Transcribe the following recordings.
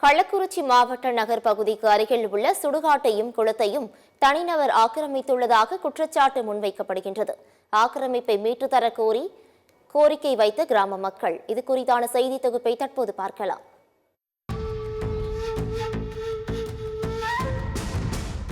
கள்ளக்குறிச்சி மாவட்ட நகர் பகுதிக்கு அருகில் உள்ள சுடுகாட்டையும் குளத்தையும் தனிநபர் ஆக்கிரமித்துள்ளதாக குற்றச்சாட்டு முன்வைக்கப்படுகின்றது. ஆக்கிரமிப்பை மீட்டு தர கோரிக்கை வைத்த கிராம மக்கள். இது குறித்தான செய்தி தொகுப்பை தற்போது பார்க்கலாம்.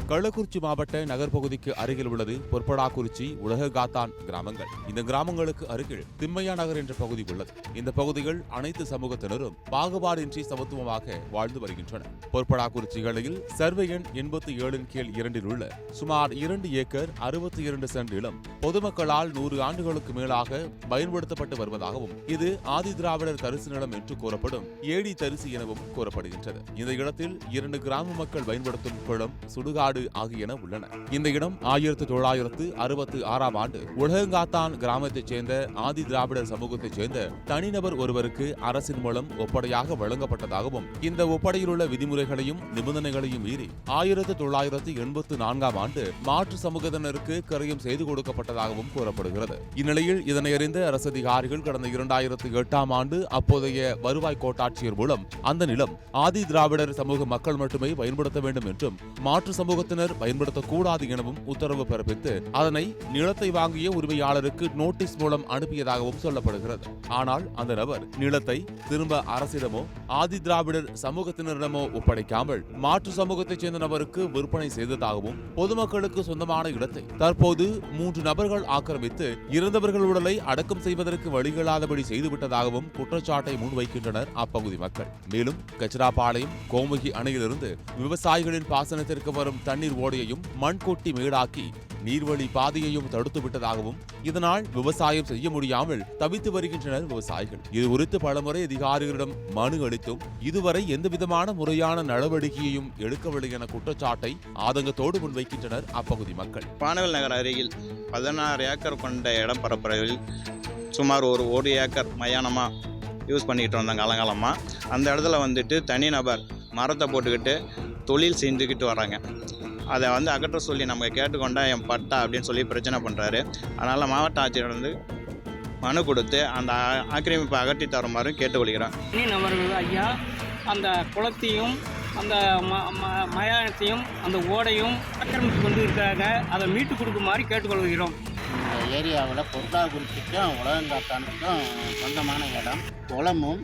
கள்ளக்குறிச்சி மாவட்ட நகர்பகுதிக்கு அருகில் உள்ளது பொற்படாக்குறிச்சி, உலககாத்தான் கிராமங்கள். இந்த கிராமங்களுக்கு அருகில் திம்மையா நகர் என்ற பகுதி உள்ளது. இந்த பகுதிகள் அனைத்து சமூகத்தினரும் பாகுபாடின்றி சமத்துவமாக வாழ்ந்து வருகின்றனர். பொற்படாக்குறிச்சி கலையில் சர்வே எண் 87 கீழ் 2 உள்ள சுமார் 2 ஏக்கர் 62 சென்ட் நிலம் பொதுமக்களால் 100 ஆண்டுகளுக்கு மேலாக பயன்படுத்தப்பட்டு வருவதாகவும், இது ஆதி திராவிடர் தரிசு நிலம் என்று கூறப்படும் ஏடி தரிசு எனவும் கூறப்படுகின்றது. இந்த இடத்தில் 2 கிராம மக்கள் பயன்படுத்தும் குளம், சுடுகாடு ஆகியன உள்ளன. இந்த இடம் 1966ஆம் ஆண்டு உலகங்காத்தான் கிராமத்தைச் சேர்ந்த ஆதி திராவிடர் சமூகத்தைச் சேர்ந்த தனிநபர் ஒருவருக்கு அரசின் மூலம் ஒப்படையாக வழங்கப்பட்டதாகவும், இந்த ஒப்படையில் உள்ள விதிமுறைகளையும் நிபந்தனைகளையும் மீறி 1984ஆம் ஆண்டு மாற்று சமூகத்தினருக்கு கிரயம் செய்து கொடுக்கப்பட்டதாகவும் கூறப்படுகிறது. இந்நிலையில் இதனை அறிந்த அரசு அதிகாரிகள் கடந்த 2008ஆம் ஆண்டு அப்போதைய வருவாய் கோட்டாட்சியர் மூலம் அந்த நிலம் ஆதி திராவிடர் சமூக மக்கள் மட்டுமே பயன்படுத்த வேண்டும் என்றும், மாற்று சமூக பயன்படுத்தக்கூடாது எனவும் உத்தரவு பிறப்பித்து அதனை நிலத்தை வாங்கிய உரிமையாளருக்கு நோட்டீஸ் மூலம் அனுப்பியதாகவும் சொல்லப்படுகிறது. ஆனால் அந்த நபர் நிலத்தை திரும்ப அரசிடமோ ஆதி திராவிடர் சமூகத்தினரிடமோ ஒப்படைக்காமல் மாற்று சமூகத்தைச் சேர்ந்த நபருக்கு விற்பனை செய்ததாகவும், பொதுமக்களுக்கு சொந்தமான இடத்தை தற்போது 3 நபர்கள் ஆக்கிரமித்து இறந்தவர்கள் உடலை அடக்கம் செய்வதற்கு வழிகளாதபடி செய்துவிட்டதாகவும் குற்றச்சாட்டை முன்வைக்கின்றனர் அப்பகுதி மக்கள். மேலும் கச்சிராபாளையம் கோமுகி அணையிலிருந்து விவசாயிகளின் பாசனத்திற்கு வரும் தண்ணீர் ஓடையையும் மண் கொட்டி மேடாக்கி நீர்வழி பாதையையும் தடுத்து விட்டதாகவும், இதனால் விவசாயம் செய்ய முடியாமல் தவித்து வருகின்றனர் விவசாயிகள். இது குறித்து பலமுறை அதிகாரிகளிடம் மனு அளித்தும் இதுவரை எந்தவிதமான முறையான நடவடிக்கையையும் எடுக்கவில்லை என குற்றச்சாட்டை ஆதங்கத்தோடு முன்வைக்கின்றனர் அப்பகுதி மக்கள். வானவில் நகர் அருகில் 16 ஏக்கர் கொண்ட இடம் பரப்பளவில் சுமார் ஒரு 1 ஏக்கர் மயானமா யூஸ் பண்ணிக்கிட்டு வந்தாங்க காலங்காலமா. அந்த இடத்துல வந்துட்டு தனிநபர் மரத்தை போட்டுக்கிட்டு தொழில் செஞ்சுக்கிட்டு வராங்க. அதை அகற்ற சொல்லி நம்ம கேட்டுக்கொண்டா என் பட்டா அப்படின்னு சொல்லி பிரச்சனை பண்ணுறாரு. அதனால் மாவட்ட ஆட்சியர் மனு கொடுத்து அந்த ஆக்கிரமிப்பை அகற்றி தருமாறு கேட்டுக்கொள்கிறோம். தனிநபர்கள் ஐயா அந்த குளத்தையும் அந்த மயானத்தையும் அந்த ஓடையும் ஆக்கிரமித்து கொண்டு இருக்காங்க. அதை மீட்டு கொடுக்குமாறு கேட்டுக்கொள்கிறோம். இந்த ஏரியாவில் பொற்படாக்குறிச்சிக்கும் உலகங்காத்தானுக்கும் சொந்தமான இடம், குளமும்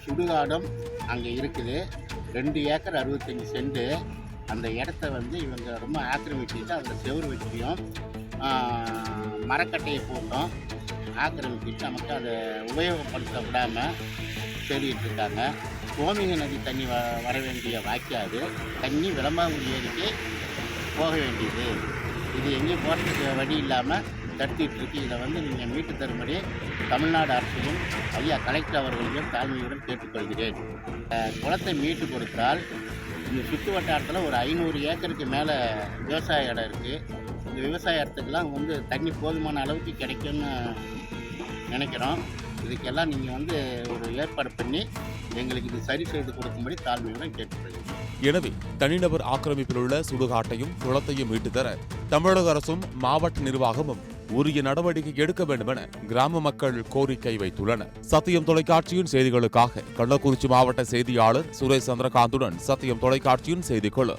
சுடுகாடும் அங்கே இருக்குது. 2 ஏக்கர் 65 சென்ட். அந்த இடத்த இவங்க ரொம்ப ஆக்கிரமிச்சுட்டு அதில் செவுறு வச்சியும் மரக்கட்டையை போட்டோம் ஆக்கிரமிச்சுட்டு நமக்கு அதை உபயோகப்படுத்த விடாமல் தேடிட்டு இருக்காங்க. கோமிக நதி தண்ணி வர வேண்டிய வாய்க்காது தண்ணி விளம்பாங்குடி ஏரிக்கு போக வேண்டியது. இது எங்கேயும் போகிறதுக்கு வழி இல்லாமல் தடுத்திட்டு இருக்கு. இதை நீங்கள் மீட்டு தரும்படி தமிழ்நாடு அரசையும் ஐயா கலெக்டர் அவர்களையும் தாழ்மையுடன் கேட்டுக்கொள்கிறேன். குளத்தை மீட்டு கொடுத்தால் இந்த சுற்று வட்டாரத்தில் ஒரு 500 ஏக்கருக்கு மேலே விவசாய இடம் இருக்குது. இந்த விவசாய இடத்துக்கெல்லாம் தண்ணி போதுமான அளவுக்கு கிடைக்கும்னு நினைக்கிறோம். இதுக்கெல்லாம் நீங்கள் ஒரு ஏற்பாடு பண்ணி எங்களுக்கு இது சரி செய்து கொடுக்கும்படி தாழ்மையுடன் கேட்டுக்கொள்கிறேன். எனவே தனிநபர் ஆக்கிரமிப்பில் உள்ள சுடுகாட்டையும் குளத்தையும் மீட்டு தர தமிழக அரசும் மாவட்ட நிர்வாகமும் உரிய நடவடிக்கை எடுக்க வேண்டும் என கிராம மக்கள் கோரிக்கை வைத்துள்ளனர். சத்தியம் தொலைக்காட்சியின் செய்திகளுக்காக கள்ளக்குறிச்சி மாவட்ட செய்தியாளர் சுரேஷ் சந்திரகாந்துடன் சத்தியம் தொலைக்காட்சியின் செய்திக்குழு.